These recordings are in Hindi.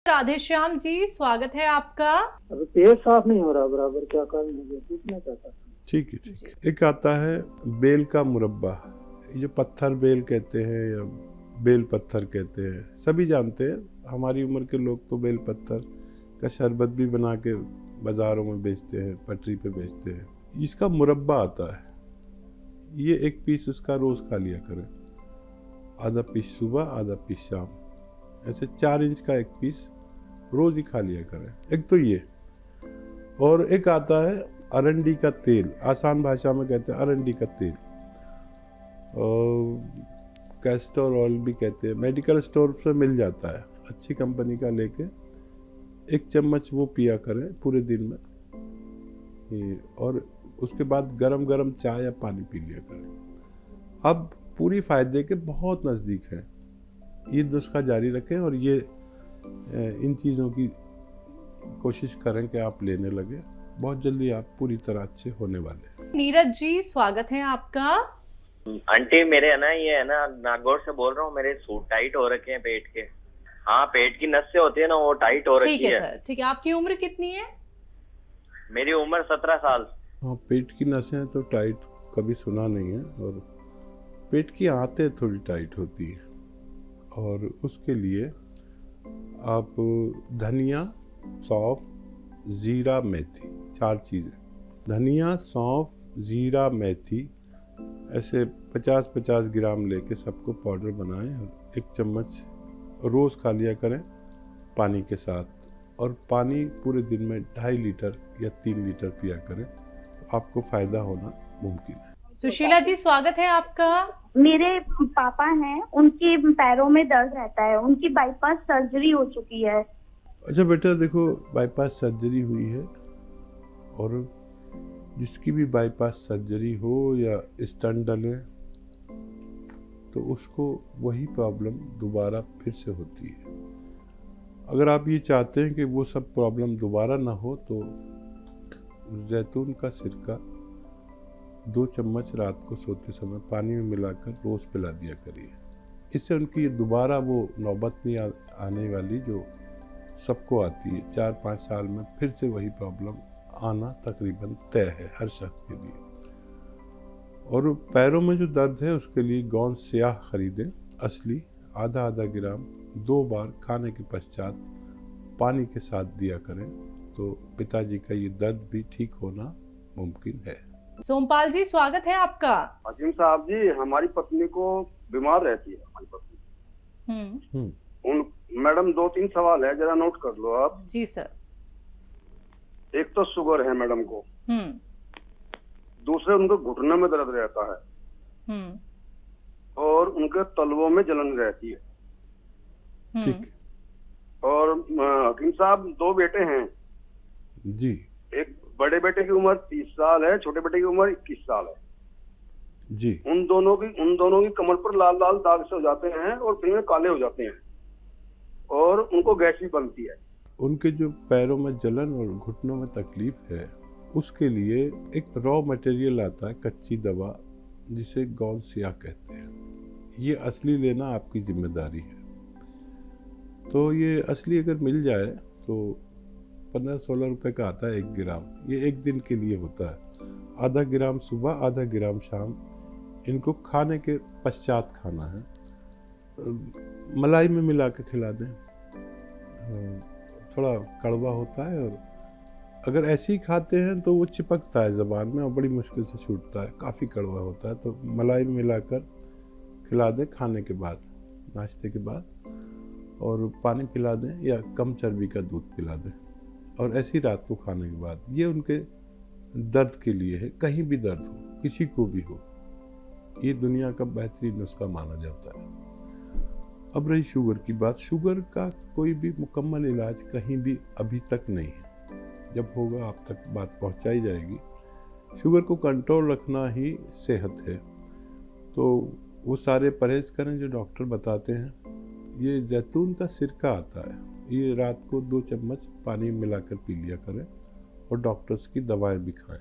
राधे श्याम जी, स्वागत है आपका। अभी पेट साफ नहीं हो रहा बराबर, क्या कारण है? पूछना चाहता था। ठीक है। एक आता है बेल का मुरब्बा, ये जो पत्थर बेल कहते हैं या बेल पत्थर कहते हैं, सभी जानते हैं। हमारी उम्र के लोग तो बेल पत्थर का शरबत भी बना के बाज़ारों में बेचते हैं, पटरी पे बेचते हैं। इसका मुरब्बा आता है, ये एक पीस उसका रोज़ खा लिया करें। आधा पीस सुबह, आधा पीस शाम, ऐसे 4 इंच का एक पीस रोज़ ही खा लिया करें। एक तो ये, और एक आता है अरंडी का तेल, आसान भाषा में कहते हैं अरंडी का तेल, और कैस्टर ऑयल भी कहते हैं। मेडिकल स्टोर पे मिल जाता है, अच्छी कंपनी का लेके 1 चम्मच वो पिया करें पूरे दिन में, और उसके बाद गरम गरम चाय या पानी पी लिया करें। अब पूरी फायदे के बहुत नज़दीक है। ये नुस्खा जारी रखें और ये इन चीज़ों की कोशिश करें कि आप लेने लगे, बहुत जल्दी आप पूरी तरह अच्छे होने वाले हैं। नीरज जी, स्वागत है आपका। आंटी मेरे है ना, ये है ना, नागौर से बोल रहा हूँ। मेरे सूट टाइट हो रखे हैं पेट के। हाँ, पेट की नसें होती है ना, वो टाइट हो रखी है। ठीक है सर, ठीक है। आपकी उम्र कितनी है? मेरी उम्र 17 साल। हाँ, पेट की नसें तो टाइट कभी सुना नहीं है, और पेट की आंतें थोड़ी टाइट होती है, और उसके लिए आप धनिया, सौंफ, ज़ीरा, मेथी, 4 चीज़ें, धनिया, सौंफ, ज़ीरा, मेथी, ऐसे 50-50 ग्राम लेके सबको पाउडर बनाएं और 1 चम्मच रोज़ खा लिया करें पानी के साथ। और पानी पूरे दिन में 2.5 लीटर या 3 लीटर पिया करें, तो आपको फ़ायदा होना मुमकिन है। सुशीला जी, स्वागत है आपका। मेरे पापा हैं, उनके पैरों में दर्द रहता है, उनकी बाईपास सर्जरी हो चुकी है। अच्छा बेटा, देखो, बाईपास सर्जरी हुई है, और जिसकी भी बाईपास सर्जरी हो या स्टंट डले, तो उसको वही प्रॉब्लम दोबारा फिर से होती है। अगर आप ये चाहते हैं कि वो सब प्रॉब्लम दोबारा ना हो, तो जैतून का सिरका 2 चम्मच रात को सोते समय पानी में मिलाकर रोज़ पिला दिया करिए। इससे उनकी दोबारा वो नौबत नहीं आने वाली जो सबको आती है। 4-5 साल में फिर से वही प्रॉब्लम आना तकरीबन तय है हर शख्स के लिए। और पैरों में जो दर्द है उसके लिए गोंद स्याह खरीदें, असली, आधा ग्राम 2 बार खाने के पश्चात पानी के साथ दिया करें, तो पिताजी का ये दर्द भी ठीक होना मुमकिन है। सोमपाल जी, स्वागत है आपका। हाकिम साहब जी, हमारी पत्नी को बीमार रहती है, हमारी पत्नी। उन मैडम 2-3 सवाल है, जरा नोट कर लो आप। जी सर। एक तो शुगर है मैडम को, दूसरे उनको घुटने में दर्द रहता है, और उनके तलवों में जलन रहती है। ठीक। और हकीम साहब 2 बेटे हैं जी। एक बड़े बेटे की उम्र 30 साल है, छोटे बेटे की उम्र 21 साल है जी। उन दोनों की कमर पर लाल लाल दाग से हो जाते हैं और फिर में काले हो जाते हैं, और उनको गैस भी बनती है। उनके जो पैरों में जलन और घुटनों में तकलीफ है, उसके लिए एक रॉ मटेरियल आता है, कच्ची दवा, जिसे गोंद स्याह कहते हैं। ये असली लेना आपकी जिम्मेदारी है। तो ये असली अगर मिल जाए तो 15-16 रुपए का आता है 1 ग्राम। ये 1 दिन के लिए होता है। आधा ग्राम सुबह, आधा ग्राम शाम, इनको खाने के पश्चात खाना है। मलाई में मिला के खिला दें, थोड़ा कड़वा होता है, और अगर ऐसे ही खाते हैं तो वो चिपकता है ज़बान में और बड़ी मुश्किल से छूटता है, काफ़ी कड़वा होता है। तो मलाई में मिलाकर खिला दें खाने के बाद, नाश्ते के बाद, और पानी पिला दें या कम चर्बी का दूध पिला दें, और ऐसी रात को खाने के बाद। ये उनके दर्द के लिए है, कहीं भी दर्द हो, किसी को भी हो, ये दुनिया का बेहतरीन नुस्खा माना जाता है। अब रही शुगर की बात, शुगर का कोई भी मुकम्मल इलाज कहीं भी अभी तक नहीं है। जब होगा आप तक बात पहुंचाई जाएगी। शुगर को कंट्रोल रखना ही सेहत है, तो वो सारे परहेज करें जो डॉक्टर बताते हैं। ये जैतून का सिरका आता है, ये रात को 2 चम्मच पानी मिलाकर पी लिया करें, और डॉक्टर्स की दवाएं भी खाएं।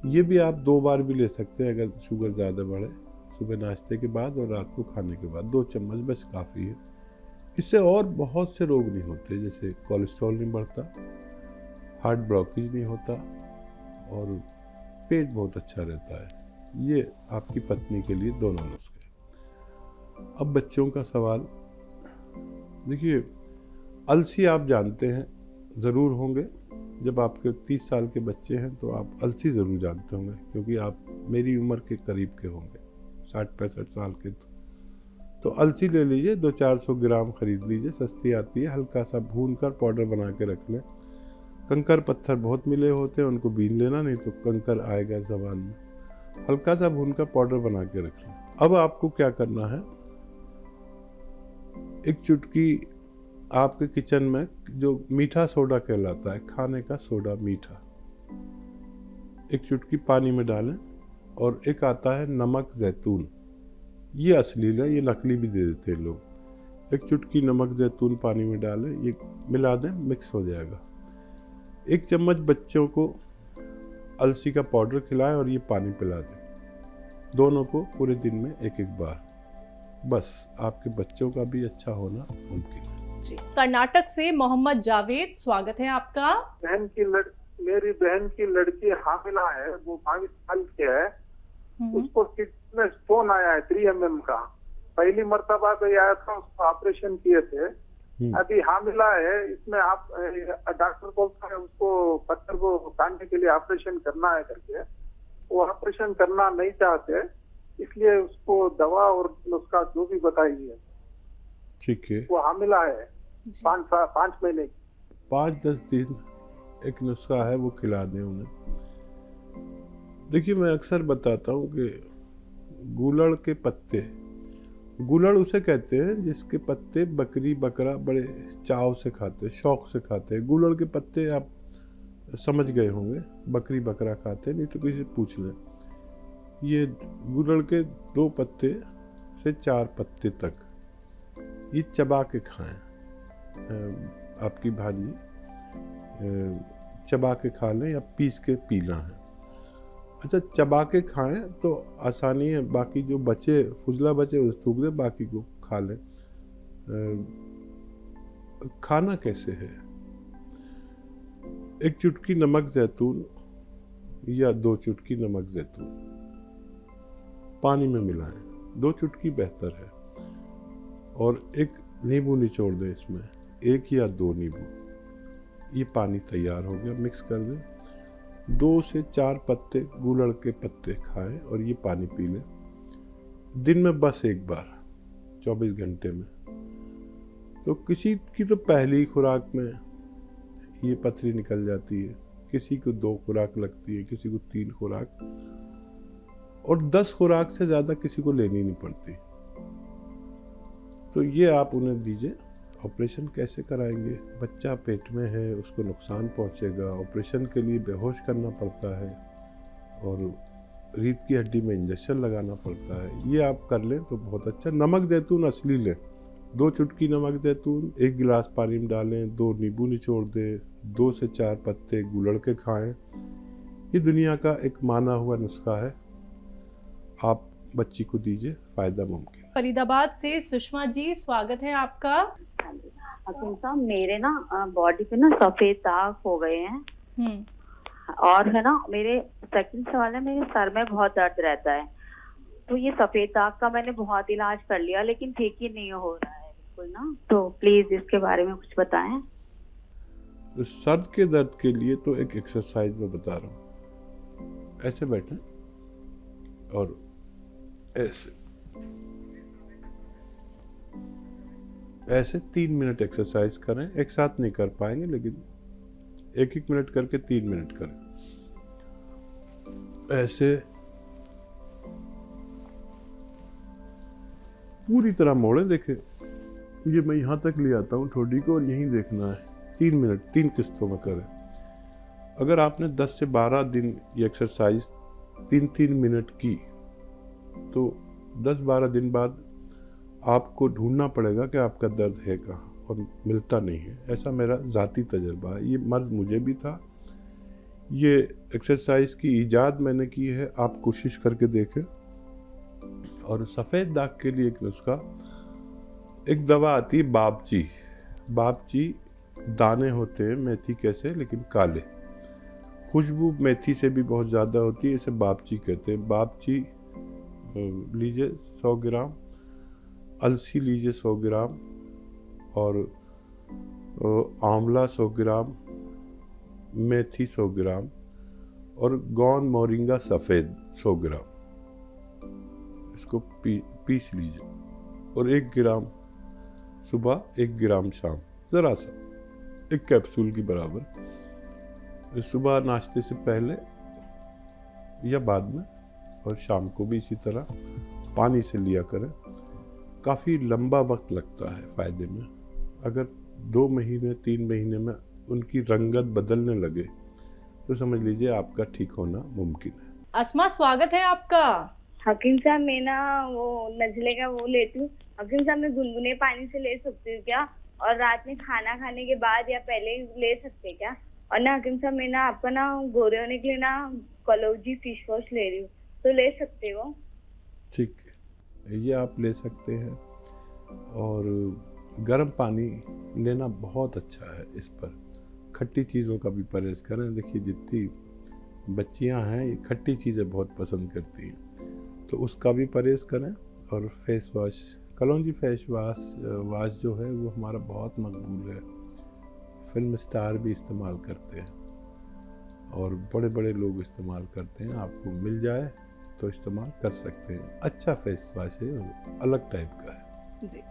ये भी आप 2 बार भी ले सकते हैं अगर शुगर ज़्यादा बढ़े, सुबह नाश्ते के बाद और रात को खाने के बाद 2 चम्मच बस काफ़ी है। इससे और बहुत से रोग नहीं होते, जैसे कोलेस्ट्रॉल नहीं बढ़ता, हार्ट ब्लॉकेज नहीं होता और पेट बहुत अच्छा रहता है। ये आपकी पत्नी के लिए दोनों नुस्खे। अब बच्चों का सवाल, देखिए अलसी आप जानते हैं ज़रूर होंगे, जब आपके 30 साल के बच्चे हैं तो आप अलसी ज़रूर जानते होंगे, क्योंकि आप मेरी उम्र के करीब के होंगे, 60-65 साल के। तो अलसी ले लीजिए, 200-400 ग्राम खरीद लीजिए, सस्ती आती है, हल्का सा भून कर पाउडर बना के रख लें। कंकर पत्थर बहुत मिले होते हैं, उनको बीन लेना, नहीं तो कंकर आएगा ज़बान में। हल्का सा भून कर पाउडर बना के रख लें। अब आपको क्या करना है, एक चुटकी आपके किचन में जो मीठा सोडा कहलाता है, खाने का सोडा मीठा, एक चुटकी पानी में डालें। और एक आता है नमक जैतून, ये असली है, ये नकली भी दे देते हैं लोग। एक चुटकी नमक जैतून पानी में डालें, ये मिला दें, मिक्स हो जाएगा। 1 चम्मच बच्चों को अलसी का पाउडर खिलाएं और ये पानी पिला दें, दोनों को पूरे दिन में 1-1 बार। बस आपके बच्चों का भी अच्छा होना मुमकिन है। जी। कर्नाटक से मोहम्मद जावेद, स्वागत है आपका। मेरी बहन की लड़की हामिला है, वो 22 साल की है। उसको किडनी में स्टोन आया है 3 mm का। पहली मर्तबा तो आया था, उसको ऑपरेशन किए थे। अभी हामिला है, इसमें आप डॉक्टर बोलता है उसको पत्थर को काटने के लिए ऑपरेशन करना है करके। वो ऑपरेशन करना नहीं चाहते, इसलिए उसको दवा और उसका जो भी बताइए। ठीक है। वो हामिला है 5 महीने की। 5-10 दिन एक नुस्खा है, वो खिला दें उन्हें। देखिए मैं अक्सर बताता हूँ कि गुलड़ के पत्ते, गुलड़ उसे कहते हैं जिसके पत्ते बकरी बकरा बड़े चाव से खाते, शौक से खाते हैं। गुलड़ के पत्ते आप समझ गए होंगे, बकरी बकरा खाते, नहीं तो किसी से पूछ लें। ये गुलड़ के 2 पत्ते से 4 पत्ते तक ये चबा के खाएं। आपकी भांजी चबा के खा लें या पीस के पीना है। अच्छा, चबा के खाएं तो आसानी है, बाकी जो बचे फुजला बचे उसे थूक दें, बाकी को खा लें। खाना कैसे है, 1 चुटकी नमक जैतून या 2 चुटकी नमक जैतून पानी में मिलाएं, 2 चुटकी बेहतर है। और 1 नींबू निचोड़ दें इसमें, 1 या 2 नींबू। ये पानी तैयार हो गया, मिक्स कर दें। 2 से 4 पत्ते गुलड़ के पत्ते खाएं और ये पानी पी लें दिन में बस 1 बार 24 घंटे में। तो किसी की तो पहली खुराक में ये पथरी निकल जाती है, किसी को 2 खुराक लगती है, किसी को 3 खुराक, और 10 खुराक से ज़्यादा किसी को लेनी नहीं पड़ती। तो ये आप उन्हें दीजिए। ऑपरेशन कैसे कराएंगे, बच्चा पेट में है, उसको नुकसान पहुंचेगा, ऑपरेशन के लिए बेहोश करना पड़ता है और रीढ़ की हड्डी में इंजेक्शन लगाना पड़ता है। ये आप कर लें तो बहुत अच्छा। नमक जैतून असली लें, 2 चुटकी नमक जैतून 1 गिलास पानी में डालें, 2 नींबू निचोड़ दें, 2 से 4 पत्ते गुलड़ के खाएं। ये दुनिया का एक माना हुआ नुस्खा है, आप बच्ची को दीजिए, फायदा मुमकिन। फरीदाबाद से सुषमा जी, स्वागत है आपका। हकीम साहब, मेरे ना बॉडी पे ना सफेद दाग हो गए हैं और है ना, मेरे सेकंड सवाल है, मेरे सर में बहुत दर्द रहता है। तो ये सफेद दाग का मैंने बहुत इलाज कर लिया लेकिन ठीक ही नहीं हो रहा है बिल्कुल ना, तो प्लीज इसके बारे में कुछ बताएं। तो सर के दर्द के लिए तो एक एक्सरसाइज मैं बता रहा हूँ। ऐसे बैठें और ऐसे 3 मिनट एक्सरसाइज करें। एक साथ नहीं कर पाएंगे लेकिन 1-1 मिनट करके 3 मिनट करें। ऐसे पूरी तरह मोड़ें। देखें, ये मैं यहाँ तक ले आता हूँ ठोडी को और यहीं देखना है। 3 मिनट 3 किस्तों में करें। अगर आपने 10 से 12 दिन ये एक्सरसाइज 3-3 मिनट की तो 10-12 दिन बाद आपको ढूंढना पड़ेगा कि आपका दर्द है कहाँ, और मिलता नहीं है। ऐसा मेरा ज़ाती तजर्बा है, ये मर्ज मुझे भी था। ये एक्सरसाइज की इजाद मैंने की है, आप कोशिश करके देखें। और सफ़ेद दाग के लिए एक नुस्खा, एक दवा आती है बापची। बापची दाने होते हैं मेथी कैसे, लेकिन काले। खुशबू मेथी से भी बहुत ज़्यादा होती है, इसे बापची कहते हैं। बापची लीजिए 100 ग्राम, अलसी लीजिए 100 ग्राम, और आंवला 100 ग्राम, मेथी 100 ग्राम, और गोंद मोरिंगा सफ़ेद 100 ग्राम। इसको पीस लीजिए, और 1 ग्राम सुबह, 1 ग्राम शाम, ज़रा सा 1 कैप्सूल की बराबर, सुबह नाश्ते से पहले या बाद में, और शाम को भी इसी तरह पानी से लिया करें। काफ़ी लंबा वक्त लगता है फ़ायदे में। अगर 2 महीने 3 महीने में उनकी रंगत बदलने लगे तो समझ लीजिए आपका ठीक होना मुमकिन है। अस्मा, स्वागत है आपका। हकीम साहब, मैं ना वो नजले का वो लेती हूँ। हकीम साहब, मैं गुनगुने पानी से ले सकती हूँ क्या? और रात में खाना खाने के बाद या पहले ले सकते क्या? और ना हकीम साहब, मैं ना आपका ना गोरे होने के लिए ना कलौजी फेस वॉश ले रही हूँ, तो ले सकते हो? ठीक है, ये आप ले सकते हैं। और गर्म पानी लेना बहुत अच्छा है। इस पर खट्टी चीज़ों का भी परहेज़ करें। देखिए, जितनी बच्चियां हैं ये खट्टी चीज़ें बहुत पसंद करती हैं, तो उसका भी परहेज़ करें। और फेस वॉश, कलौंजी फेस वॉश जो है वो हमारा बहुत मकबूल है। फिल्म स्टार भी इस्तेमाल करते हैं और बड़े बड़े लोग इस्तेमाल करते हैं। आपको मिल जाए तो इस्तेमाल कर सकते हैं। अच्छा फेस वॉश है, अलग टाइप का है जी।